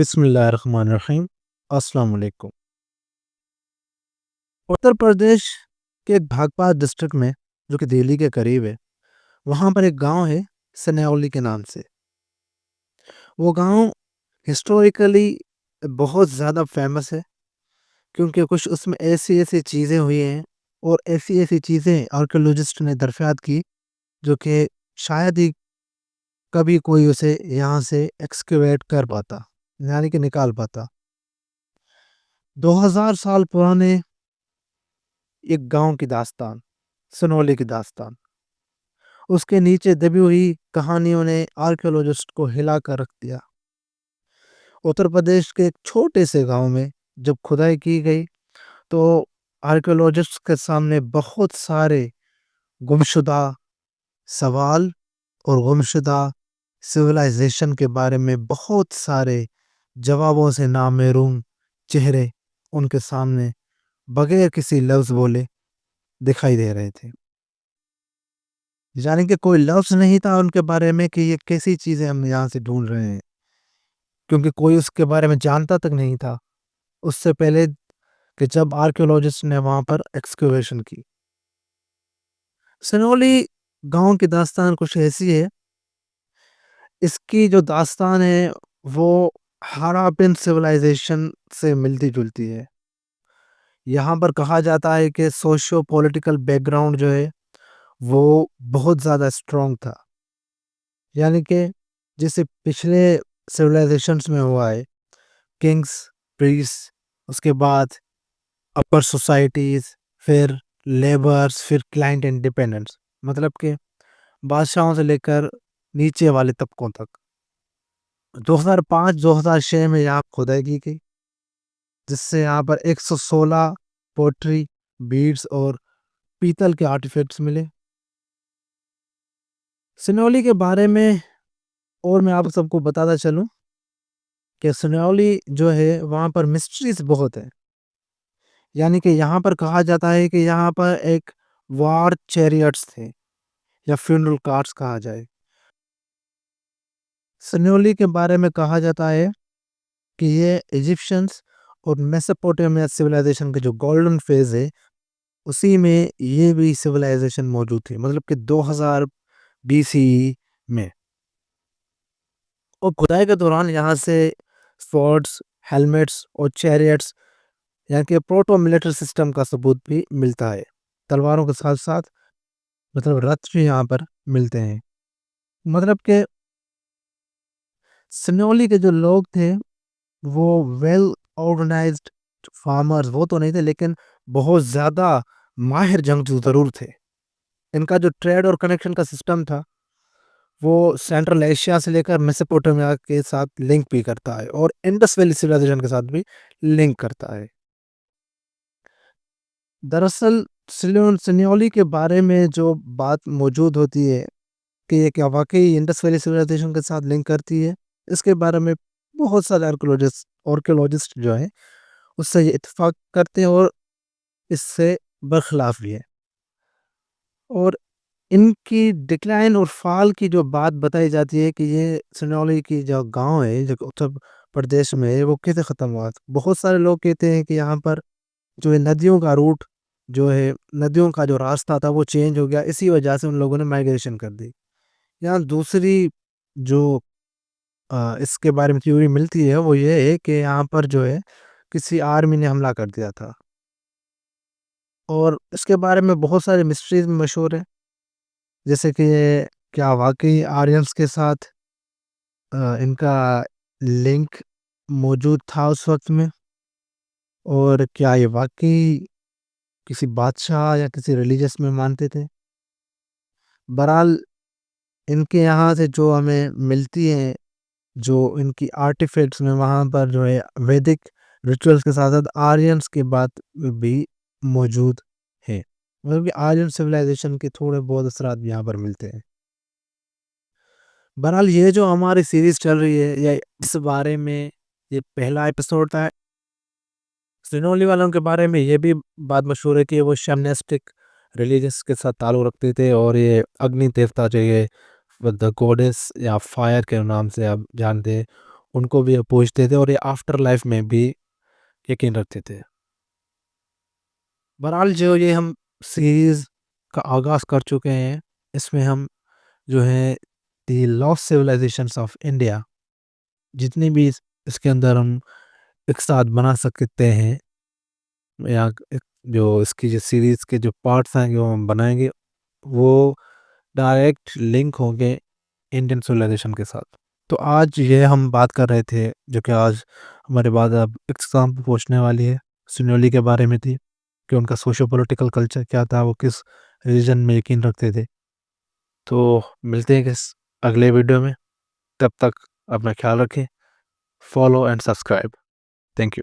بسم اللہ الرحمن الرحیم۔ السلام علیکم۔ اتر پردیش کے ایک بھاگپات ڈسٹرکٹ میں جو کہ دہلی کے قریب ہے، وہاں پر ایک گاؤں ہے سنیولی کے نام سے۔ وہ گاؤں ہسٹوریکلی بہت زیادہ فیمس ہے کیونکہ کچھ اس میں ایسی چیزیں ہوئی ہیں اور ایسی چیزیں آرکیولوجسٹ نے دریافت کی جو کہ شاید ہی کبھی کوئی اسے یہاں سے ایکسکیویٹ کر پاتا، یعنی کہ نکال پاتا۔ 2000 سال پرانے ایک گاؤں کی داستان، سنولی کی داستان، اس کے نیچے دبی ہوئی کہانیوں نے آرکیولوجسٹ کو ہلا کر رکھ دیا۔ اتر پردیش کے ایک چھوٹے سے گاؤں میں جب کھدائی کی گئی تو آرکیولوجسٹ کے سامنے بہت سارے گمشدہ سوال اور گمشدہ سویلائزیشن کے بارے میں بہت سارے جوابوں سے نامعلوم چہرے ان کے سامنے بغیر کسی لفظ بولے دکھائی دے رہے تھے، یعنی کہ کوئی لفظ نہیں تھا ان کے بارے میں کہ یہ کیسی چیزیں ہم یہاں سے ڈھونڈ رہے ہیں، کیونکہ کوئی اس کے بارے میں جانتا تک نہیں تھا اس سے پہلے کہ جب آرکیولوجسٹ نے وہاں پر ایکسکیویشن کی۔ سنولی گاؤں کی داستان کچھ ایسی ہے، اس کی جو داستان ہے وہ ہراپن سویلائزیشن سے ملتی جلتی ہے۔ یہاں پر کہا جاتا ہے کہ سوشیو پولیٹیکل بیک گراؤنڈ جو ہے وہ بہت زیادہ اسٹرانگ تھا، یعنی کہ جیسے پچھلے سویلائزیشنز میں ہوا ہے، کنگز، پریس، اس کے بعد اپر سوسائٹیز، پھر لیبرز، پھر کلائنٹ انڈیپینڈنس، مطلب کہ بادشاہوں سے لے کر نیچے والے طبقوں تک۔ 2005-2006 میں یہاں کھدائی کی گئی جس سے یہاں پر 116 پوٹری، بیڈز اور پیتل کے آرٹیفیکٹس ملے۔ سنولی کے بارے میں اور میں آپ سب کو بتاتا چلوں کہ سنولی جو ہے وہاں پر مسٹریز بہت ہیں، یعنی کہ یہاں پر کہا جاتا ہے کہ یہاں پر ایک وار چیریٹس تھے یا فیونرل کارٹس کہا جائے۔ سنولی کے بارے میں کہا جاتا ہے کہ یہ ایجپشنز اور میسوپوٹیمیا سویلائزیشن کے جو گولڈن فیز ہے اسی میں یہ بھی سویلائزیشن موجود تھی، مطلب کہ 2000 BCE میں۔ اور کھدائی کے دوران یہاں سے سورڈز، ہیلمٹس اور چیریٹس یعنی کہ پروٹو ملٹری سسٹم کا ثبوت بھی ملتا ہے، تلواروں کے ساتھ ساتھ مطلب رتھ بھی یہاں پر ملتے ہیں۔ مطلب کہ سنولی کے جو لوگ تھے وہ ویل آرگنائزڈ فارمرز وہ تو نہیں تھے لیکن بہت زیادہ ماہر جنگجو ضرور تھے۔ ان کا جو ٹریڈ اور کنیکشن کا سسٹم تھا وہ سینٹرل ایشیا سے لے کر میسوپوٹیمیا کے ساتھ لنک بھی کرتا ہے اور انڈس ویلی سویلائزیشن کے ساتھ بھی لنک کرتا ہے۔ دراصل سنیولی کے بارے میں جو بات موجود ہوتی ہے کہ یہ کیا واقعی انڈس ویلی سویلائزیشن کے ساتھ لنک کرتی ہے، اس کے بارے میں بہت سارے آرکیولوجسٹ جو ہیں اس سے یہ اتفاق کرتے ہیں اور اس سے برخلاف بھی ہے۔ اور ان کی ڈکلائن اور فال کی جو بات بتائی جاتی ہے کہ یہ سنولی کی جو گاؤں ہے جو اتر پردیش میں ہے وہ کیسے ختم ہوا، بہت سارے لوگ کہتے ہیں کہ یہاں پر جو ندیوں کا روٹ جو ہے، ندیوں کا جو راستہ تھا وہ چینج ہو گیا، اسی وجہ سے ان لوگوں نے مائیگریشن کر دی۔ یہاں دوسری جو اس کے بارے میں تھیوری ملتی ہے وہ یہ ہے کہ یہاں پر جو ہے کسی آرمی نے حملہ کر دیا تھا، اور اس کے بارے میں بہت سارے مسٹریز مشہور ہیں، جیسے کہ کیا واقعی آرینز کے ساتھ ان کا لنک موجود تھا اس وقت میں، اور کیا یہ واقعی کسی بادشاہ یا کسی ریلیجس میں مانتے تھے۔ بہرحال ان کے یہاں سے جو ہمیں ملتی ہیں جو ان کی آرٹیفیکٹس میں وہاں پر جو ہے ویدک ریچولز کے ساتھ ساتھ آرینز کی بات بھی موجود ہے، مطلب کہ آرین سویلائزیشن کے تھوڑے بہت اثرات بھی یہاں پر ملتے ہیں۔ بہرحال یہ جو ہماری سیریز چل رہی ہے یا اس بارے میں یہ پہلا ایپیسوڈ تھا، سنولی والوں کے بارے میں یہ بھی بات مشہور ہے کہ وہ شیمنسٹک ریلیجنس کے ساتھ تعلق رکھتے تھے، اور یہ اگنی دیوتا جو یہ دا گوڈس یا فائر کے نام سے آپ جانتے ہیں، ان کو بھی پوچھتے تھے اور یہ آفٹر لائف میں بھی یقین رکھتے تھے. بہرحال جو یہ ہم سیریز کا آغاز کر چکے ہیں، اس میں ہم جو ہے the last civilisations of India, جتنی بھی اس کے اندر ہم ایک ساتھ بنا سکتے ہیں، یا جو اس کی جو سیریز کے جو پارٹس ہیں جو ہم بنائیں گے وہ ڈائریکٹ لنک ہوں گے انڈین سویلائزیشن کے ساتھ. تو آج یہ ہم بات کر رہے تھے جو کہ آج ہمارے بعد اب ایگزام پہ پہنچنے والی ہے، سنیولی کے بارے میں تھی کہ ان کا سوشو پولیٹیکل کلچر کیا تھا، وہ کس ریجن میں یقین رکھتے تھے. تو ملتے ہیں کس اگلے ویڈیو میں، تب تک اپنا خیال رکھیں. Follow and subscribe. Thank you.